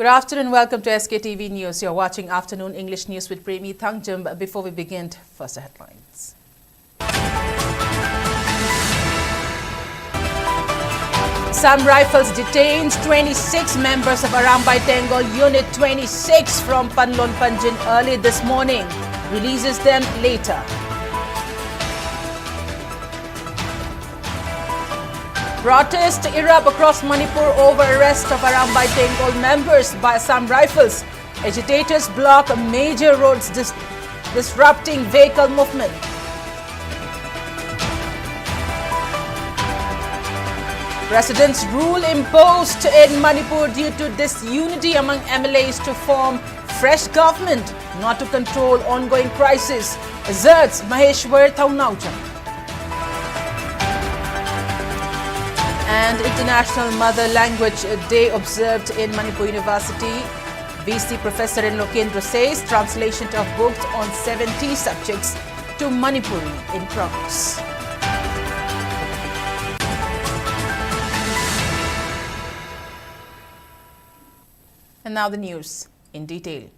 Good afternoon, welcome to SKTV News. You're watching Afternoon English News with Premi Thangjum. Before we begin, first the headlines. Assam Rifles detains 26 members of Arambai Tenggol Unit 26 from Panlon Panjin early this morning. Releases them later. Protests erupt across Manipur over arrest of Arambai Tenggol members by Assam Rifles. Agitators block major roads disrupting vehicle movement. President's rule imposed in Manipur due to disunity among MLAs to form fresh government, not to control ongoing crisis, asserts Maheshwar Thaunaucha. And International Mother Language Day observed in Manipur University. VC Professor Lokendra says translation of books on 70 subjects to Manipuri in progress. And now the news in detail.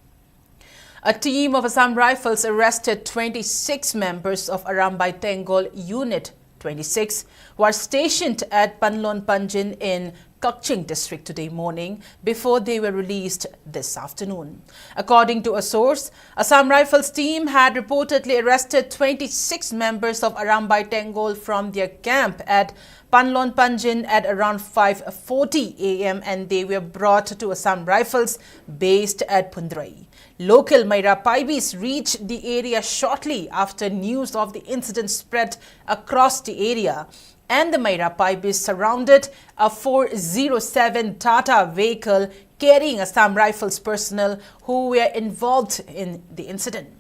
A team of Assam Rifles arrested 26 members of Arambai Tenggol Unit 26 who are stationed at Panlon Panjin in Kukching district today morning before they were released this afternoon. According to a source, Assam Rifles team had reportedly arrested 26 members of Arambai Tenggol from their camp at Panlon Panjin at around 5:40 a.m. and they were brought to Assam Rifles based at Pundrai. Local Maira Paibis reached the area shortly after news of the incident spread across the area, and the Maira Paibis surrounded a 407 Tata vehicle carrying Assam Rifles personnel who were involved in the incident.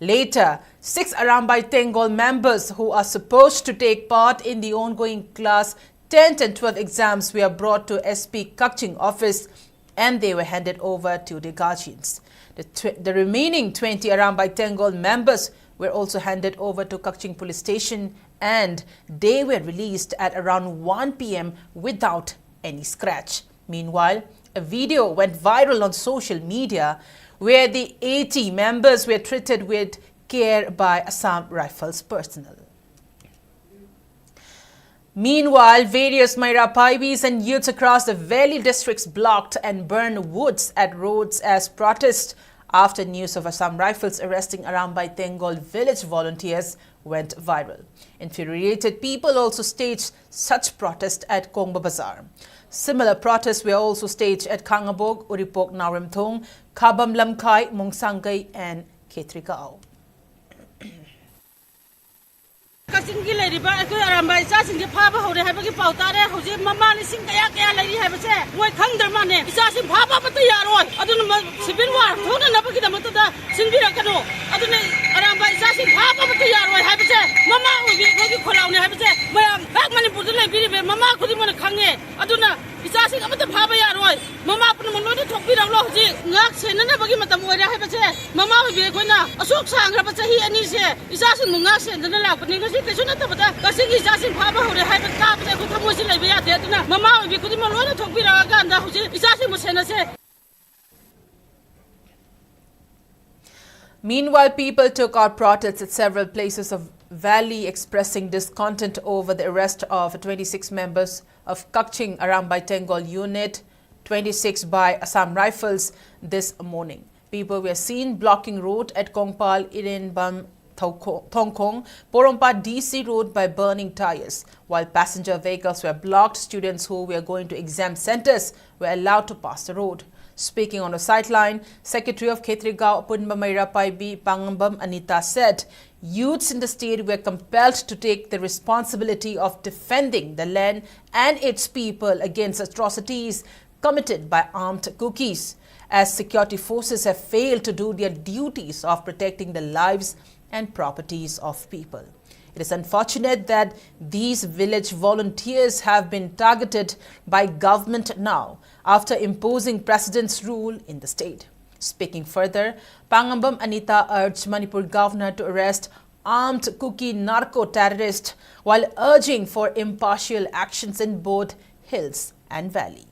Later, 6 Arambai Tenggol members who are supposed to take part in the ongoing class 10th and 12th exams were brought to SP Kukching office and they were handed over to the guardians. The remaining 20 Arambai Tenggol members were also handed over to Kukching police station and they were released at around 1 p.m. without any scratch. Meanwhile, a video went viral on social media where the 80 members were treated with care by Assam Rifles personnel. Meanwhile, various Maira Paibis and youths across the valley districts blocked and burned woods at roads as protest after news of Assam Rifles arresting Arambai Tenggol village volunteers went viral. Infuriated people also staged such protest at Kongba Bazaar. Similar protests were also staged at Kangabog, Uripok Narimthong, Kabam Lamkai, Mongsangai and Ketrikao. Kasingki lady ba ko Arambai sa sing phaba hore ha ba ki pauta re hoje mama ni sing kaya lady ha ba se moi khangdar mane isa sing phaba ba ta yaroi aduna sibin war thona na ba ki da mata da singira kano aduna Arambai sa sing phaba ba ta yaroi ha ba se mama ubi ko ki kholau ne ha ba se mayam bak Manipur le biri be mama ko di mon khange aduna isa sing amata phaba yaroi mama apna mon no thokpi rang lo hoje ngak sena na ba ki matam oi ra ha ba se mama ubi ko na asok sang ra ba chahi ani se isa sing ngak sen na la pa ni Kasing isasin phaba hore hai ba ka ba ko thamoi si leibe ya de tuna mama bi kudi mo lona thokpi ra ga anda hoji isasin mo sena se. Meanwhile, people took out protests at several places of valley expressing discontent over the arrest of 26 members of Kukching Arambai Tenggol Unit 26 by Assam Rifles this morning. People were seen blocking road at Kongpal Irinbam Thongkong, Porompa DC Road by burning tires. While passenger vehicles were blocked, students who were going to exam centers were allowed to pass the road. Speaking on a sideline, Secretary of Ketrigao Punba Maira Paibi Pangambam Anita said youths in the state were compelled to take the responsibility of defending the land and its people against atrocities committed by armed cookies, as security forces have failed to do their duties of protecting the lives and properties of people. It is unfortunate that these village volunteers have been targeted by government now after imposing president's rule in the state. Speaking further, Pangambam Anita urged Manipur governor to arrest armed cookie narco-terrorists while urging for impartial actions in both hills and valley.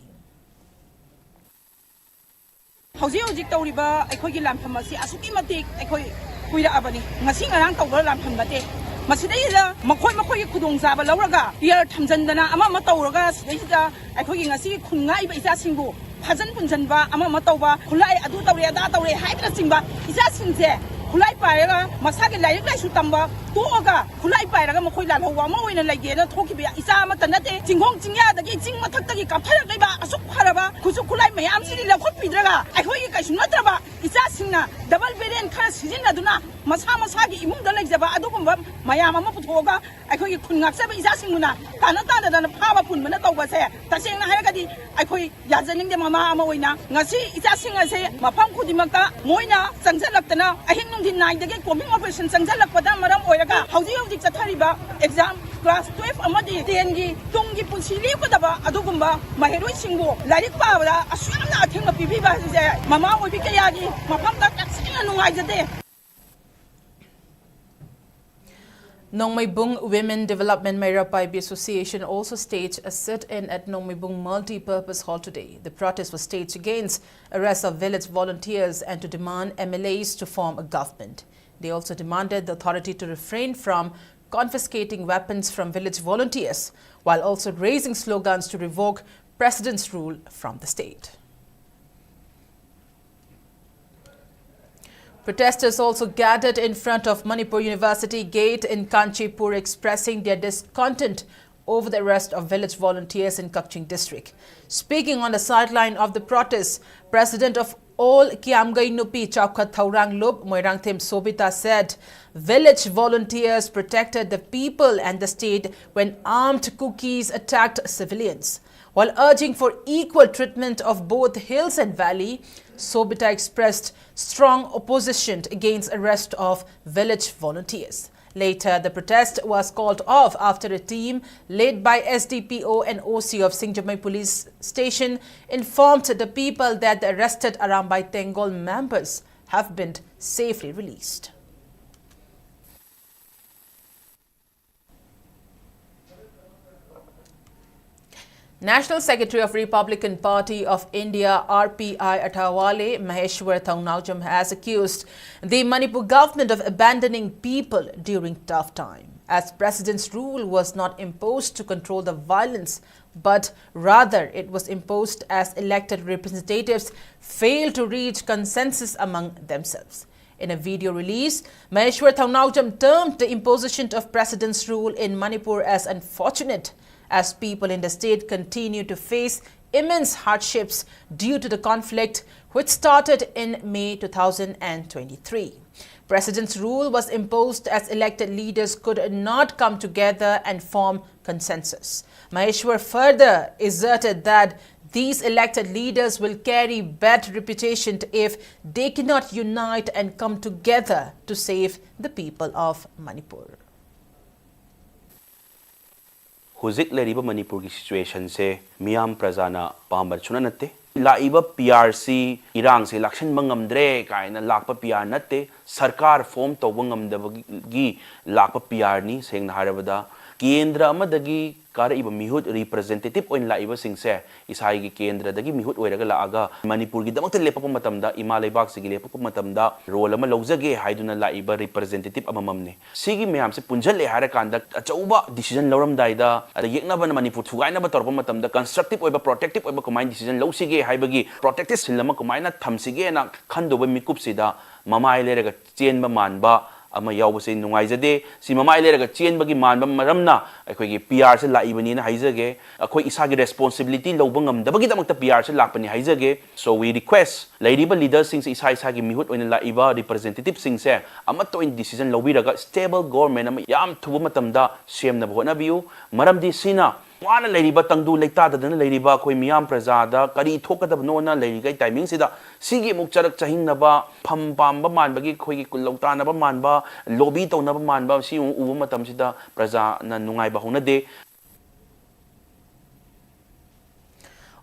Hauji hauji tauriba aikoi gi lampham asi asuki matik aikoi kuira abani ngasi ngarang tawra lampham bate masidai la makhoi gi khudong jaba lauraga pier thamjandana ama tauraga sidai da aikoi gi ngasi khungai ba isa singbu phajan punjanba ama tawba khulai adu tawre ada tawre haibra singba isa singje khulai pairaga masagi laik lai su tamba toga khulai pairaga makhoi la lawa ma oina laige na thoki be isa ma tanate jinghong jingya dagi jing mathak tagi kapthara leiba asuk pharaba khusu khulai mayam siri la khot pidraga aikoi gi kaisu natraba isa singna double variant khara sizin aduna masa gi imung da laijaba adugumba mayam ama puthoga aikoi gi khungak sa isa singuna tana da phaba pun mana tawba se taseng na haragadi aikoi yajaning de mama ama oina ngasi isa singa se mafam khudimakta moina changjalakna ahin nungdin nai dage combing operation changjalakpada maram oiraga hauji chathariba exam class 12 amadi 10 gi tunggi punsi lepdaba adugumba maheroi singbo larik pabada asuna athenga pibiba se mama obi kayagi mafam ta taksina nungai jade. Nongmaibung Women Development Manipur Association also staged a sit-in at Nongmaibung Multi-Purpose Hall today. The protest was staged against arrest of village volunteers and to demand MLAs to form a government. They also demanded the authority to refrain from confiscating weapons from village volunteers, while also raising slogans to revoke President's rule from the state. Protesters also gathered in front of Manipur University Gate in Kanchipur, expressing their discontent over the arrest of village volunteers in Kakching district. Speaking on the sideline of the protest, President of all Kiamgai Nupi Chaukat Thaurang Lup Moirangthem Sobita said village volunteers protected the people and the state when armed cookies attacked civilians. While urging for equal treatment of both hills and valley, Sobita expressed strong opposition against arrest of village volunteers. Later, the protest was called off after a team led by SDPO and OC of Singjamai Police Station informed the people that the arrested Arambai Tenggol members have been safely released. National Secretary of Republican Party of India RPI Athawale Maheshwar Thaungnaucham has accused the Manipur government of abandoning people during tough time, as President's rule was not imposed to control the violence, but rather it was imposed as elected representatives failed to reach consensus among themselves. In a video release, Maheshwar Thaungnaucham termed the imposition of President's rule in Manipur as unfortunate, as people in the state continue to face immense hardships due to the conflict which started in May 2023. President's rule was imposed as elected leaders could not come together and form consensus. Maheshwar further asserted that these elected leaders will carry bad reputation if they cannot unite and come together to save the people of Manipur. Huzik leriba Manipur ki situation se miyam prajana pambar chuna natte laiba PRC irang se lakshan mangamdre kaina lakpa PR natte sarkar form to bangamdagi lakpa PR ni sengna harabada kendra amadagi karaiba mihut representative oin laiba singse isai gi kendra dagi mihut oiraga laaga Manipur gi damakta lepa matamda imalebak sigi lepa matamda role ama lawjage haiduna laiba representative amamamne sigi meyam se punjal le harakanda achauba decision lawram daida ada yekna ban Manipur thugaina ba torpa matamda constructive oiba protective oiba combine decision lawsige haibagi protective silama combine thamsige na khandoba mikup sida mamai lerega chenba manba ama yawbase nungaijade si mamai lerega chenbagi manba maramna akhoi PR se laibani na haijage akhoi isagi responsibility lobangam dabagi damakta PR se lakpani haijage. So we request ladiba leaders sing se isagi mihut oina laiba representative sing se amato in decision lobiraga stable government ama yam thuba matamda semna bhona biu maramdi sina wana leriba tangdu leita dadana leriba khoi miyam prajada kari thokadab nona lerigai timing sida sigi mukcharak chahingnaba pham pamba manbagi khoi gi kullauta naba manba lobby tawnaba manba si ubu matam sida praja na nungai ba honade.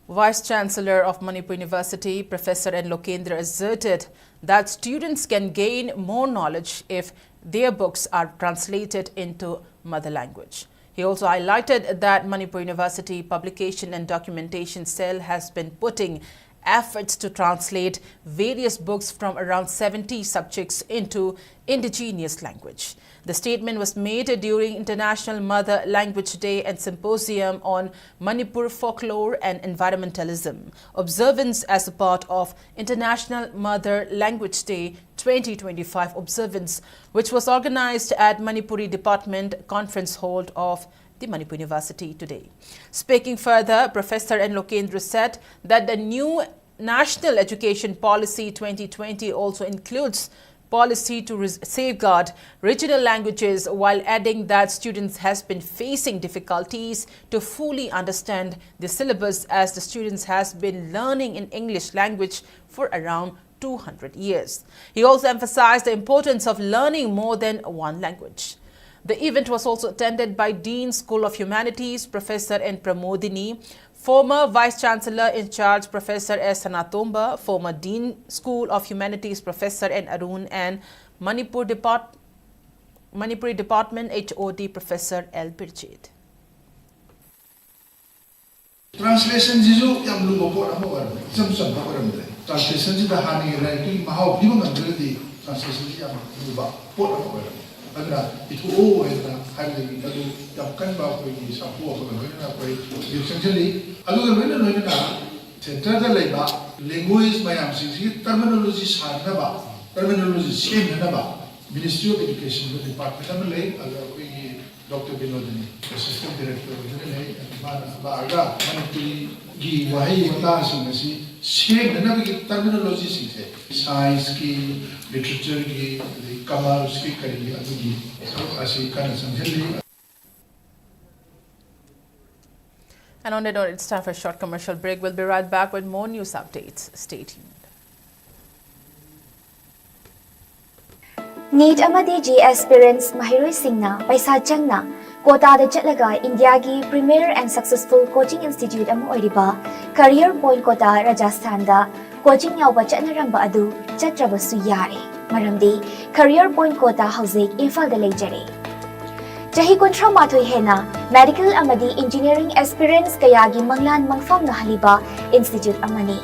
Vice Chancellor of Manipur University, Professor N. Lokendra, asserted that students can gain more knowledge if their books are translated into mother language. He also highlighted that Manipur University Publication and Documentation Cell has been putting efforts to translate various books from around 70 subjects into indigenous language. The statement was made during International Mother Language Day and Symposium on Manipur Folklore and Environmentalism, observance as a part of International Mother Language Day 2025 observance, which was organized at Manipuri Department Conference Hall of the Manipur University today. Speaking further, Professor N. Lokendra said that the new National Education Policy 2020 also includes policy to safeguard regional languages, while adding that students has been facing difficulties to fully understand the syllabus, as the students has been learning in English language for around 200 years. He also emphasized the importance of learning more than one language. The event was also attended by Dean School of Humanities, Professor N. Pramodini, former Vice-Chancellor in charge Professor S. Sanatomba, former Dean School of Humanities Professor N. Arun, and Manipuri Department HOD Professor L. Birchit. Translation is yam lugo po amo or some translation is the hani writing mahau bimang ability translation is yam lugo po amo or itu hari adu yam kan ba ko ni sa po ko na ko essentially alu ga na center da lai ba language mayam si terminology sa na ba terminology same na ba Ministry of Education Department am lai alu ko Dr. Binodini, Assistant Director of the Baga, Manipuri, Gi, Wahi, Matasi, shape the terminology, science, literature, the Kamal, Sktv'S, so as a kind of some. And on that note, it's time for a short commercial break. We'll be right back with more news updates. Stay tuned. Need amadi G aspirants Mahiroi Singna, Paisa Changna, Kota the Chatlaga, India Gi premier and successful coaching institute Amu Oriba, Career Point Kota Rajasthanda, coaching Yauba Chatnaramba Adu, Chatrabasu Yare, Maramdi, Career Point Kota Hauzik, Imphal the Lejere. Jahi Kontra Matui Hena, Medical Amadi Engineering aspirants Kayagi Manglan Mangfam Nahaliba, Institute Amani.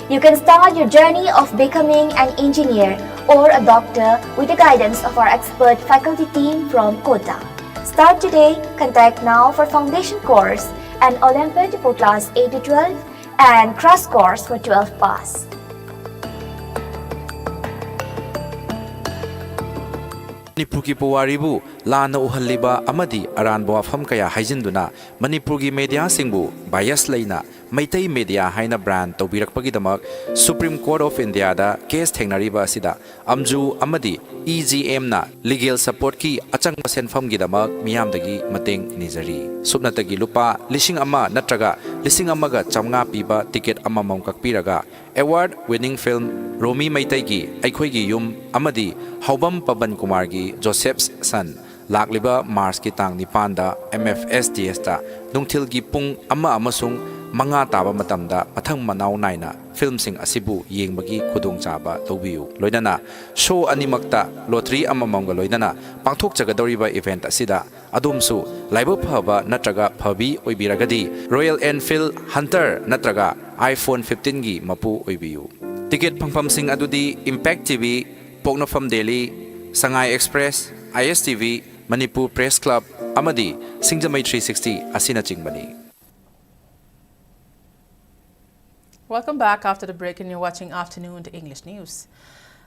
You can start your journey of becoming an engineer or a doctor with the guidance of our expert faculty team from Kota. Start today, contact now for foundation course and Olympiad for class 8 to 12 and crash course for 12 pass. Manipur ki puwaribu lana uhaliba amadi aranbo afham kaya haijinduna Manipur ki media singbu bias laina Maitai Media haina brand tobirakpagidamak Supreme Court of India da case thengnariba asida amju amadi EGM na legal support ki achangba senfam gidamak miyamdagi mateng nizari subnatagi lupa lising ama natraga lising amaga chamnga piba ticket amamam kakpiraga award winning film Romi Maitai gi aikhoi gi yum amadi Haubam Paban Kumar gi Joseph's son lakliba Mars ki tang nipanda MFSDS ta nungthil gi pung ama amasung Manga taba matamda pathang manaw naina film sing asibu yengbagi khudong chaba tobiu loinana show animakta lottery amamamga loinana pangthok chagadoriba event asida adumsu laiba phaba natraga phabi oibiragadi Royal Enfield Hunter natraga iPhone 15 gi mapu oibiu ticket phangpham sing adudi Impact TV Pognafam Delhi Sangai Express ISTV Manipur Press Club amadi Singjamai 360 asina chingbani. Welcome back after the break, and you're watching Afternoon English News.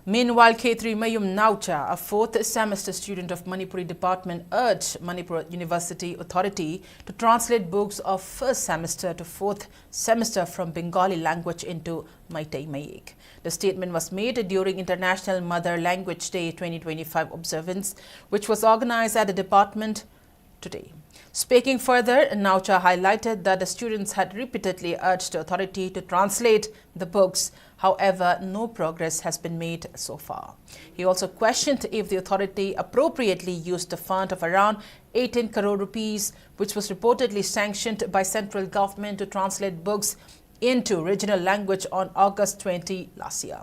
Meanwhile, K3 Mayum Naucha, a fourth semester student of Manipuri department, urged Manipur University Authority to translate books of first semester to fourth semester from Bengali language into Maitai Mayik. The statement was made during International Mother Language Day 2025 observance, which was organized at the department today. Speaking further, Naucha highlighted that the students had repeatedly urged the authority to translate the books. However, no progress has been made so far. He also questioned if the authority appropriately used the fund of around 18 crore rupees, which was reportedly sanctioned by central government to translate books into regional language on August 20 last year.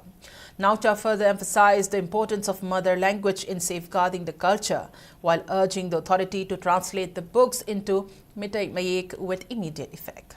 Naucha further emphasized the importance of mother language in safeguarding the culture, while urging the authority to translate the books into Maitai Mayik with immediate effect.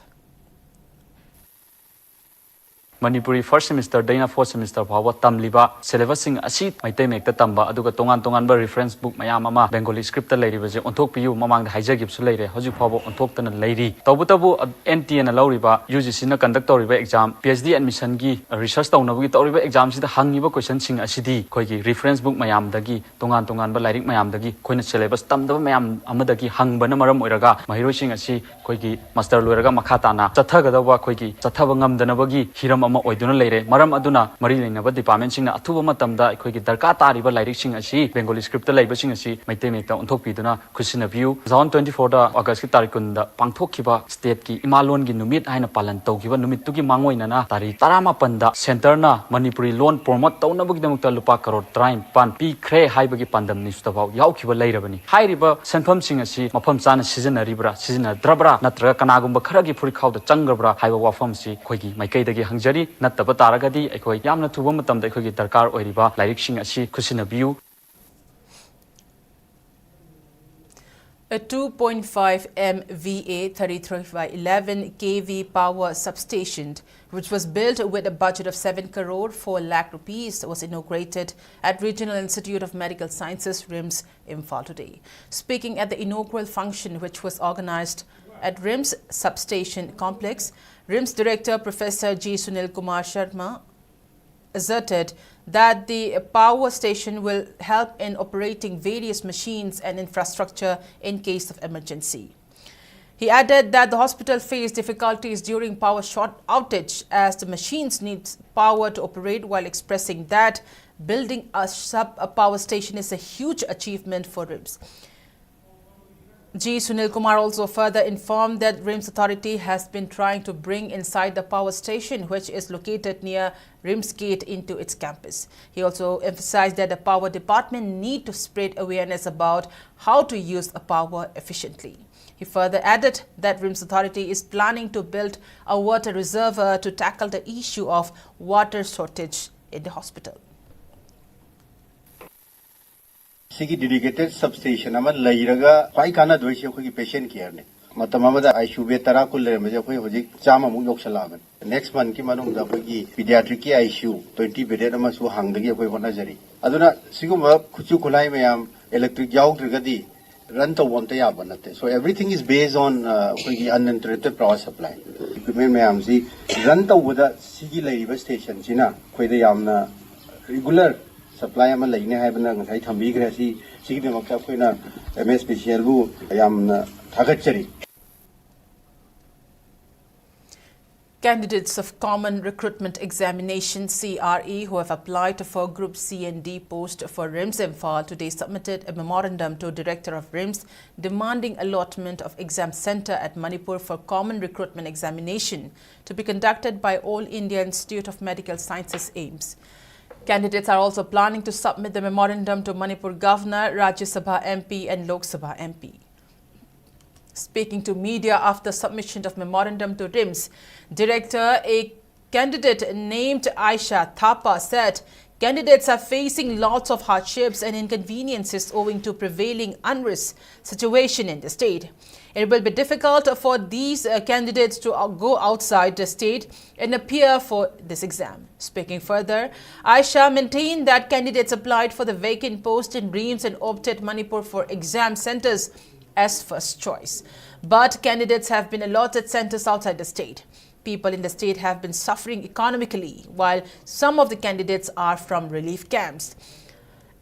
Manipuri first semester daina fourth semester phawa tamliba syllabus sing asi maitai mekta tamba aduga tongan ba reference book mayam ama Bengali script ta leiri baje onthok piu mamang da haijagip su leire hoju phawa onthok tana leiri tabu NT na lauriba UGC na conduct toriba exam PhD admission gi research taunabagi toriba exam sida hangiba question sing asidi khoi gi reference book mayam dagi tongan ba lairik mayam dagi khoina syllabus tamdaba mayam amadagi hangbana maram oiraga mahiroi sing asi khoi gi master loiraga makha tana chathagadawa khoi gi chathaba ngamdanabagi hiram ama oiduna leire maram aduna mari leinaba department sing na athuba matamda khoi gi darka tariba lairik sing asi Bengali script ta leiba sing asi maitai mekta onthok piduna khusina view zone 24 da August ki tarikun da pangthokkiba state ki imalon gi numit haina palan tawkiba numit tu ki mangoina na tarik 18 da center na Manipuri loan promote taunabagi damukta lupa crore 35 pi khre haibagi pandam nistabau yaukhiba leirabani hairiba senfam sing asi mafam chana sizinaribra sizinadrabra natra kanagumba kharagi phuri khawda changrabra haiba wafam si khoigi maikai dagi hangjari nattaba taragadi aikoi yamna thuba matamda khoigi darkar oiriba lairik sing asi khusina view. A 2.5 MVA 33/11 kV power substation, which was built with a budget of 7 crore 4 lakh rupees, was inaugurated at Regional Institute of Medical Sciences, RIMS, Imphal today. Speaking at the inaugural function, which was organized at RIMS substation complex, RIMS Director Professor G. Sunil Kumar Sharma asserted that the power station will help in operating various machines and infrastructure in case of emergency. He added that the hospital faced difficulties during power short outage as the machines need power to operate, while expressing that building a power station is a huge achievement for RIMS. G. Sunil Kumar also further informed that RIMS authority has been trying to bring inside the power station, which is located near RIMS gate, into its campus. He also emphasized that the power department need to spread awareness about how to use the power efficiently. He further added that RIMS authority is planning to build a water reservoir to tackle the issue of water shortage in the hospital. Sigi dedicated substation ama lairaga pai kana doise khoi patient care ne matam amada ICU be tara kul le maje khoi hoji chama mu yoksala ban next month ki manung da khoi pediatric ki ICU 20 bed ama su hangdagi khoi hona jari aduna siguma khuchu khulai mayam electric yaw trigadi run to wonta ya banate so everything is based on khoi uninterrupted power supply equipment mayam si run to wada sigi lairiba station sina khoi da yamna regular supply ama laine haibana ngai thambi grasi sigi demakta khoina MS special bu yamna thagachari. Candidates of Common Recruitment Examination CRE who have applied for Group C and D post for RIMS Imphal today submitted a memorandum to Director of RIMS demanding allotment of exam center at Manipur for Common Recruitment Examination to be conducted by All India Institute of Medical Sciences AIMS. Candidates are also planning to submit the memorandum to Manipur Governor, Rajya Sabha MP and Lok Sabha MP. Speaking to media after submission of memorandum to RIMS, Director, a candidate named Aisha Thapa said candidates are facing lots of hardships and inconveniences owing to prevailing unrest situation in the state. It will be difficult for these candidates to go outside the state and appear for this exam. Speaking further, Aisha maintained that candidates applied for the vacant post in RIMS and opted Manipur for exam centers as first choice. But candidates have been allotted centers outside the state. People in the state have been suffering economically, while some of the candidates are from relief camps.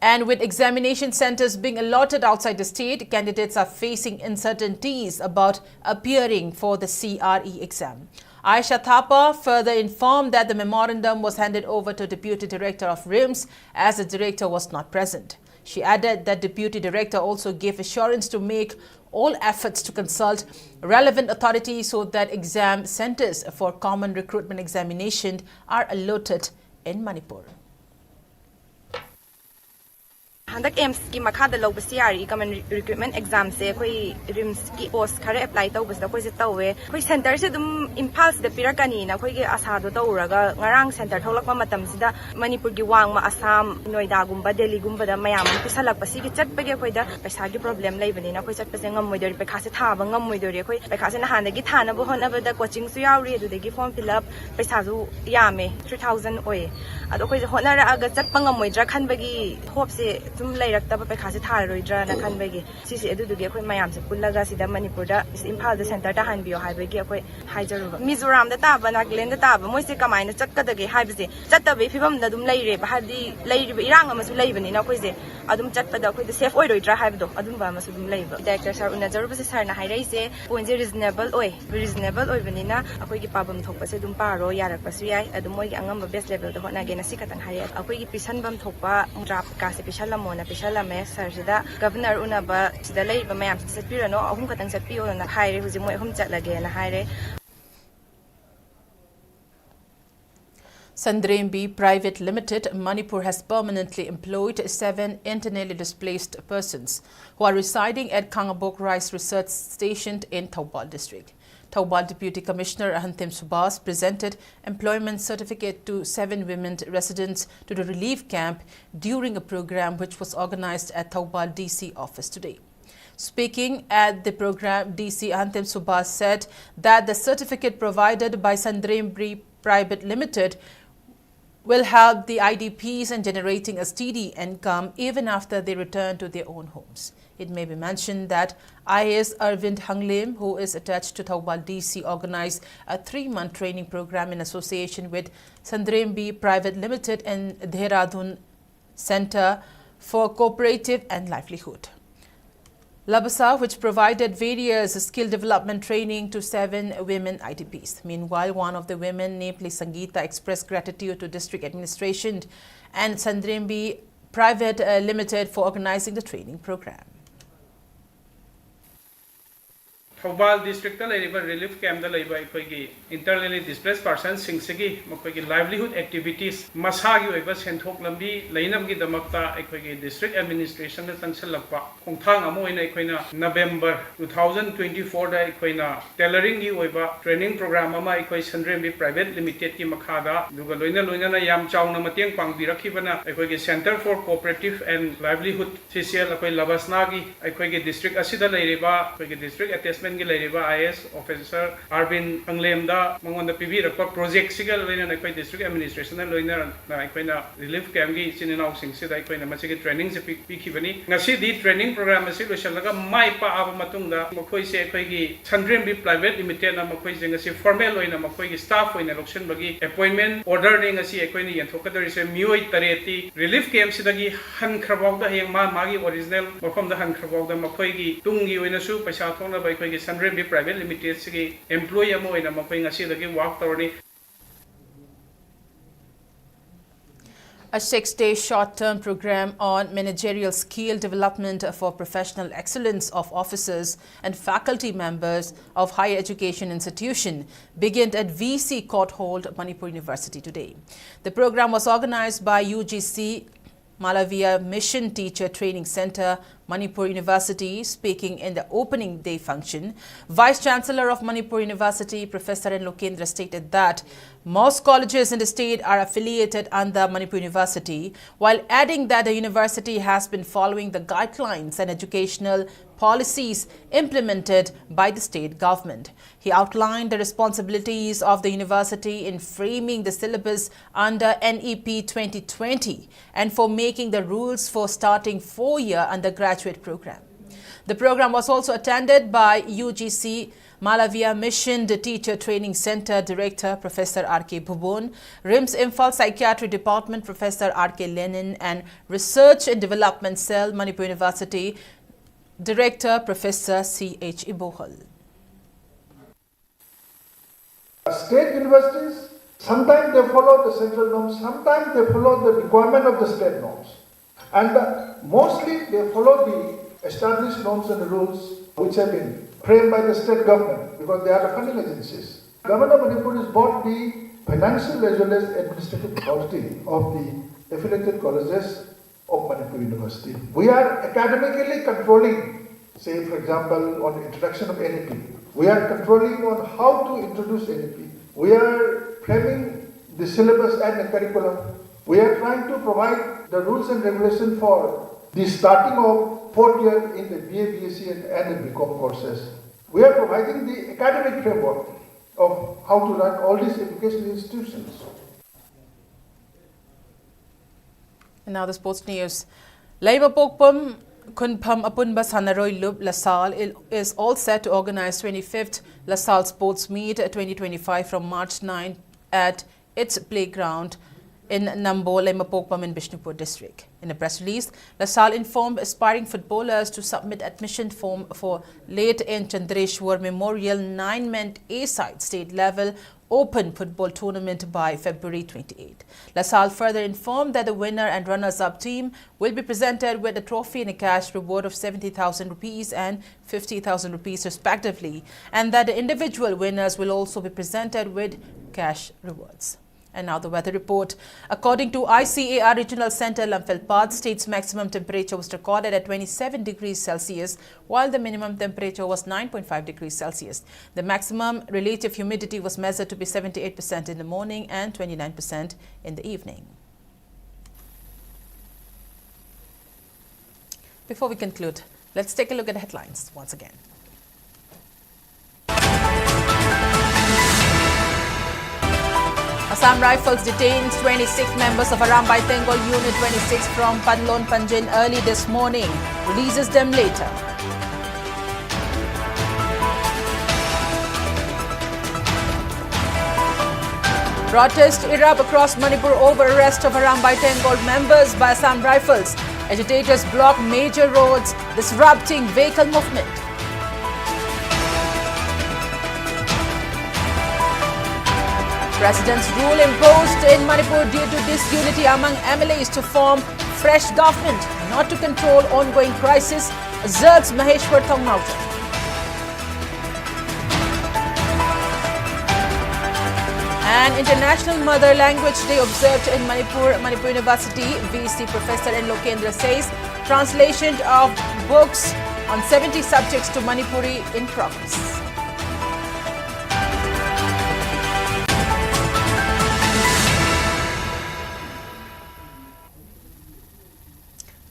And with examination centers being allotted outside the state, candidates are facing uncertainties about appearing for the CRE exam. Aisha Thapa further informed that the memorandum was handed over to Deputy Director of RIMS as the director was not present. She added that Deputy Director also gave assurance to make all efforts to consult relevant authorities so that exam centers for common recruitment examination are allotted in Manipur. Handak Aims ki makada log CRE common recruitment exam se koi rims ki post khare apply taw bas da koi se tawe koi center se dum Imphal se pirakani na koi ge asa do tawraga ngarang center tholakpa matam sida Manipur gi wangma Assam Noida gumba Delhi gumba da mayam pisalak pasi gi chatpa ge koi da paisa gi problem leibani na koi chatpa se ngam moidori pekha se thaba ngam moidori koi pekha se na handa gi thana bo hon abada coaching su yauri adu de gi form fill up paisa su yame 3000 oi ado koi honara aga chatpa ngam moidra khan bagi hope se tum layraktaba pekha se tharoidra na khan bagi sisi adu dugi akoi mayam se pullaga sida Manipur da Imphal da center ta hanbiyo haibagi akoi haijaruba Mizoram da taba Nagaland da taba moi se kamaina chatkadage haibase chattabe phibam da dum layre ba hadi layriba irang amasu laybani na koi se adum chatpada akoi da safe oiroidra haibdo adum ba amasu dum layba director sir unajaruba se sir na hairei se point je reasonable oi bani na akoi gi pabam thokpa se dum paro yarak pasu yai adum moi gi angam best level da hona ge na sikatang haire akoi gi pisan bam thokpa draft ka se pishalam na pishalame sir sida governor unaba sida layba mayam se satpirano ahum katang satpiyo na haire huji moi ahum chatlage na haire Sandrembi Private Limited, Manipur has permanently employed 7 internally displaced persons who are residing at Kangabok Rice Research Station in Thoubal district. Thoubal Deputy Commissioner Sktv'S presented employment certificate to 7 women residents to the relief camp during a program which was organized at Thoubal DC office today. Speaking at the program, DC Sktv'S said that the certificate provided by Sandrembi Private Limited will help the IDPs in generating a steady income even after they return to their own homes. It may be mentioned that IAS Arvind Hanglem, who is attached to Thoubal DC, organized a 3-month training program in association with Sandrembi Private Limited and Dehradun Center for Cooperative and Livelihood. Labasa, which provided various skill development training to 7 women IDPs. Meanwhile, one of the women, namely Sangeeta, expressed gratitude to district administration and Sandrembi Private Limited for organizing the training program. Thoubal district ta laiba relief camp da laiba ikoi internally displaced persons sing sigi makoi livelihood activities masagi oiba senthok lambi lainam gi damakta ikoi district administration na tangsalakpa khongthang amo ina ikoina November 2024 da ikoina tailoring gi oiba training program ama ikoi Sandrembi Private Limited ki makhada duga loina na yam chauna mateng pangbirakibana ikoi Center for Cooperative and Livelihood CCL ikoi labasna gi ikoi district asida laiba ikoi district attachment IAS officer Arvind Hanglem da mangonda PV rakpa project sigal loina na koi district administration na loina na koina relief camp gi chininaw sing sida koina machigi training se pikibani ngasi di training program asi loisalaga mai pa aba matungda makoi se koi gi Sandrembi Private Limited na makoi je ngasi formal loina makoi gi staff oina loction bagi appointment order ni ngasi koina yentokadari se mioi tareti relief camp sidagi han khrabawda heng magi original mafam da han khrabawda makoi gi tungi oina su paisa thongna bai koi gi Sandrembi Private Limited sigi employee amo ina makoi ngasi dagi work tawni. A 6-day short-term program on managerial skill development for professional excellence of officers and faculty members of higher education institution began at VC Court Hall, Manipur University today. The program was organized by UGC Malavia Mission Teacher Training Center, Manipur University. Speaking in the opening day function, Vice Chancellor of Manipur University, Professor N. Lokendra, stated that most colleges in the state are affiliated under Manipur University, while adding that the university has been following the guidelines and educational policies implemented by the state government. He outlined the responsibilities of the university in framing the syllabus under NEP 2020 and for making the rules for starting 4-year undergraduate program. The program was also attended by UGC Malavia Mission Teacher Training Center Director Professor R.K. Bhubon, RIMS Imphal Psychiatry Department Professor R.K. Lenin, and Research and Development Cell Manipur University Director Professor C.H. Ibohal. State universities, sometimes they follow the central norms, sometimes they follow the requirement of the state norms. And mostly they follow the established norms and the rules which have been framed by the state government because they are the funding agencies. Government of Manipur is both the financial as well as administrative authority of the affiliated colleges of Manipur University. We are academically controlling, say for example, on the introduction of NEP. We are controlling on how to introduce NEP. We are framing the syllabus and the curriculum. We are trying to provide the rules and regulations for the starting of fourth year in the BA, BSc and the BCom courses. We are providing the academic framework of how to run all these educational institutions. And now the sports news. Labour Pokpum Kunpam Apunba Sanaroi Lub LaSalle is all set to organize 25th LaSalle Sports Meet 2025 from March 9 at its playground in Nambo, Labour Pokpum in Bishnupur district. In a press release, LaSalle informed aspiring footballers to submit admission form for late in Chandreshwar Memorial 9-man A-side state level Open Football Tournament by February 28. LaSalle further informed that the winner and runners-up team will be presented with a trophy and a cash reward of 70,000 rupees and 50,000 rupees respectively, and that the individual winners will also be presented with cash rewards. And now the weather report. According to ICAR Regional Center, Imphal state's maximum temperature was recorded at 27 degrees Celsius, while the minimum temperature was 9.5 degrees Celsius. The maximum relative humidity was measured to be 78% in the morning and 29% in the evening. Before we conclude, let's take a look at the headlines once again. Assam Rifles detained 26 members of Arambai Tenggol Unit 26 from Padlon Panjin early this morning. Releases them later. Protest erupt across Manipur over arrest of Arambai Tenggol members by Assam Rifles. Agitators block major roads, disrupting vehicle movement. President's rule imposed in Manipur due to disunity among MLAs to form fresh government, not to control ongoing crisis, asserts Maheshwar Thongmauta. An International Mother Language Day observed in Manipur University. VC Professor N. Lokendra says translation of books on 70 subjects to Manipuri in progress.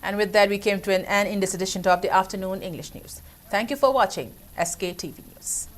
And with that, we came to an end in this edition of the Afternoon English News. Thank you for watching SKTV News.